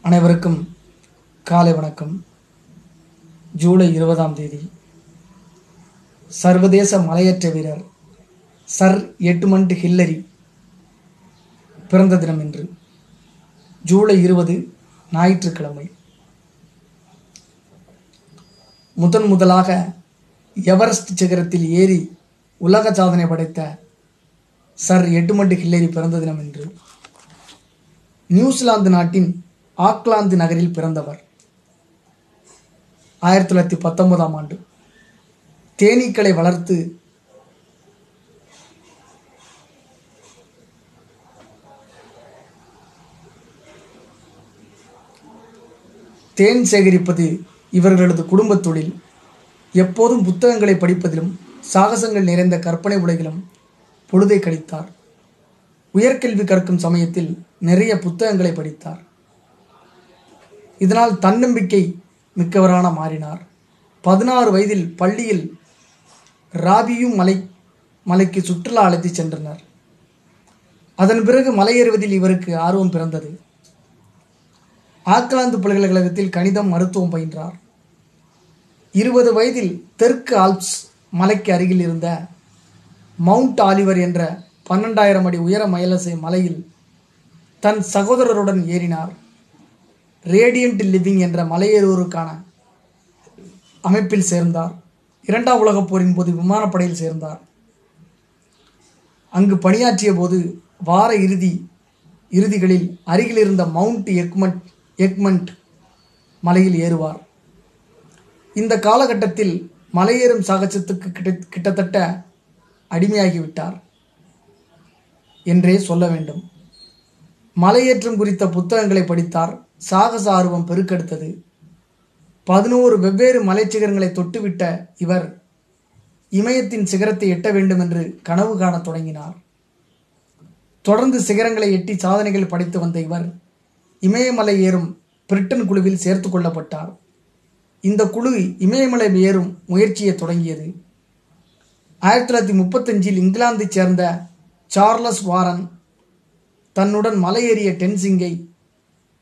அனைவருக்கும் காலை வணக்கம். ஜூலை 20ஆம் தேதி சர்வதேச மலையேற்ற வீரர் சர் எட்மண்ட் ஹில்லரி பிறந்த தினம் இன்று. ஜூலை 20 ஞாயிற்றுக்கிழமை. முதலாக எவரெஸ்ட் சிகரத்தில் ஏறி உலக சாதனை படைத்த சர் எட்மண்ட் ஹில்லரி பிறந்த தினம் இன்று. நியூசிலாந்து நாட்டின் ஆக்லாந்து நகரில் பிறந்தவர். 1919ஆம் ஆண்டு தேனீக்களை வளர்த்து தேன் சேகரிப்பது இவர்களது குடும்ப தொழில். எப்போதும் புத்தகங்களை படிப்பதிலும் சாகசங்கள் நிறைந்த கற்பனை உலகிலும் பொழுதை கழித்தார். உயர்கல்வி கற்கும் சமயத்தில் நிறைய புத்தகங்களை படித்தார். இதனால் தன்னம்பிக்கை மிக்கவரான மாறினார். 16 வயதில் பள்ளியில் ராபியும் மலைக்கு சுற்றுலா அழைத்து சென்றனர். அதன் பிறகு மலையேறுவதில் இவருக்கு ஆர்வம் பிறந்தது. ஆக்லாந்து பல்கலைக்கழகத்தில் கணிதம், மருத்துவம் பயின்றார். 20 வயதில் தெற்கு ஆல்ப்ஸ் மலைக்கு அருகில் இருந்த மவுண்ட் ஆலிவர் என்ற 12,000 அடி உயர மலையில் தன் சகோதரருடன் ஏறினார். ரேடியன்ட் லிவிங் என்ற மலையேறுவோருக்கான அமைப்பில் சேர்ந்தார். 2ஆம் உலகப் போரின் போது விமானப்படையில் சேர்ந்தார். அங்கு பணியாற்றிய போது வார இறுதிகளில் அருகில் இருந்த மவுண்ட் எக்மண்ட் மலையில் ஏறுவார். இந்த காலகட்டத்தில் மலையேறும் சாகசத்துக்கு கிட்டத்தட்ட அடிமையாகிவிட்டார் என்றே சொல்ல வேண்டும். மலையேற்றம் குறித்த புத்தகங்களை படித்தார். சாகச ஆர்வம் பெருக்கெடுத்தது. 11 வெவ்வேறு மலைச்சிகரங்களை தொட்டுவிட்ட இவர் இமயத்தின் சிகரத்தை எட்ட வேண்டும் என்று கனவு காணத் தொடங்கினார். தொடர்ந்து சிகரங்களை எட்டி சாதனைகள் படைத்து வந்த இவர் இமயமலை ஏறும் பிரிட்டன் குழுவில் சேர்த்து கொள்ளப்பட்டார். இந்த குழு இமயமலை ஏறும் முயற்சியை தொடங்கியது. 1935இல் இங்கிலாந்தைச் சேர்ந்த சார்லஸ் வாரன் தன்னுடன் மலையேறிய டென்சிங்கை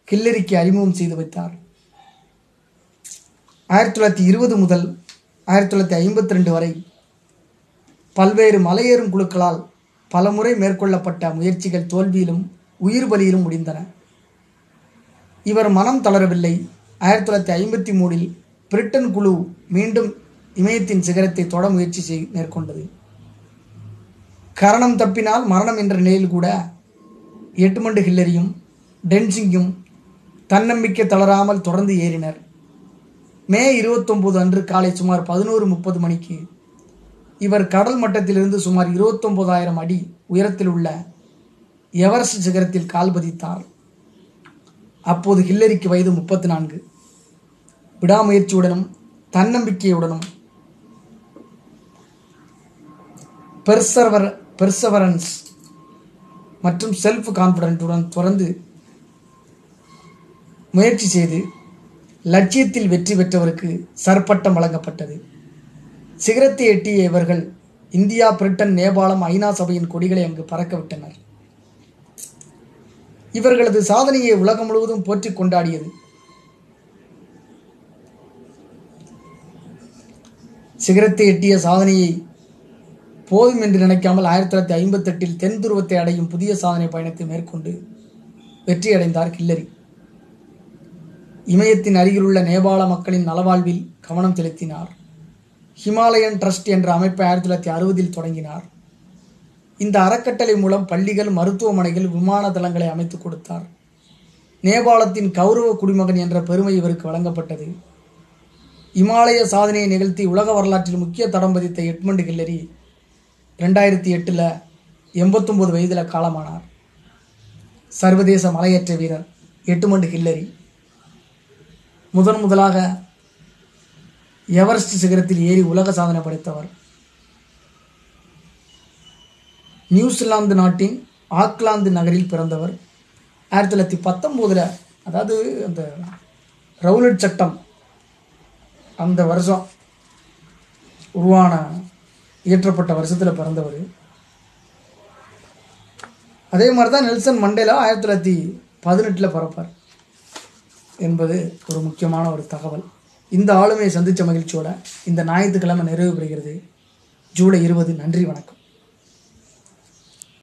ஹில்லரிக்கு அறிமுகம் செய்து வைத்தார். 1920 முதல் 1952 வரை பல்வேறு மலையேறும் குழுக்களால் பலமுறை மேற்கொள்ளப்பட்ட முயற்சிகள் தோல்வியிலும் உயிர் பலியிலும் முடிந்தன. இவர் மனம் தளரவில்லை. 1953இல் பிரிட்டன் குழு மீண்டும் இமயத்தின் சிகரத்தை தொட முயற்சி மேற்கொண்டது. கரணம் தப்பினால் மரணம் என்ற நிலையில் கூட எட்மண்ட் ஹில்லரியும் டென்சிங்கும் தன்னம்பிக்கை தளராமல் தொடர்ந்து ஏறினர். மே 29 அன்று காலை சுமார் 11:30 மணிக்கு இவர் கடல் மட்டத்திலிருந்து சுமார் 29,000 அடி உயரத்தில் உள்ள எவரெஸ்ட் சிகரத்தில் கால் பதித்தார். அப்போது ஹில்லரிக்கு வயது 34. விடாமுயற்சியுடனும் தன்னம்பிக்கையுடனும் பெர்சவரன்ஸ் மற்றும் செல்ஃப் கான்ஃபிடென்ட்டுடன் தொடர்ந்து முயற்சி செய்து லட்சியத்தில் வெற்றி பெற்றவருக்கு சர்பட்டம் வழங்கப்பட்டது. சிகரத்தை எட்டிய இவர்கள் இந்தியா, பிரிட்டன், நேபாளம், ஐநா சபையின் கொடிகளை அங்கு பறக்க விட்டனர். இவர்களது சாதனையை உலகம் முழுவதும் போற்றி கொண்டாடியது. சிகரத்தை எட்டிய சாதனையை போதும் என்று நினைக்காமல் 1958இல் தென் துருவத்தை அடையும் புதிய சாதனை பயணத்தை மேற்கொண்டு வெற்றியடைந்தார் ஹில்லரி. இமயத்தின் அருகிலுள்ள நேபாள மக்களின் நலவாழ்வில் கவனம் செலுத்தினார். ஹிமாலயன் ட்ரஸ்ட் என்ற அமைப்பை 1960இல் தொடங்கினார். இந்த அறக்கட்டளை மூலம் பள்ளிகள், மருத்துவமனைகள், விமான தளங்களை அமைத்துக் கொடுத்தார். நேபாளத்தின் கௌரவ குடிமகன் என்ற பெருமை இவருக்கு வழங்கப்பட்டது. இமாலய சாதனையை நிகழ்த்தி உலக வரலாற்றில் முக்கிய தடம் பதித்த எட்மண்ட் ஹில்லரி 2008இல் 89 வயதில் காலமானார். சர்வதேச மலையேற்ற வீரர் எட்மண்ட் ஹில்லரி முதலாக எவரெஸ்ட் சிகரத்தில் ஏறி உலக சாதனை படைத்தவர். நியூசிலாந்து நாட்டின் ஆக்லாந்து நகரில் பிறந்தவர். 1919 அதாவது அந்த ரவுலட் சட்டம் அந்த வருஷம் இயற்றப்பட்ட வருஷத்தில் பிறந்தவர். அதே மாதிரி தான் நெல்சன் மண்டேலா 1918 பிறப்பார். என்பது ஒரு முக்கியமான ஒரு தகவல். இந்த ஆளுமையை சந்தித்த மகிழ்ச்சியோட இந்த ஞாயிற்றுக்கிழமை நிறைவு பெறுகிறது. ஜூலை 20. நன்றி, வணக்கம்.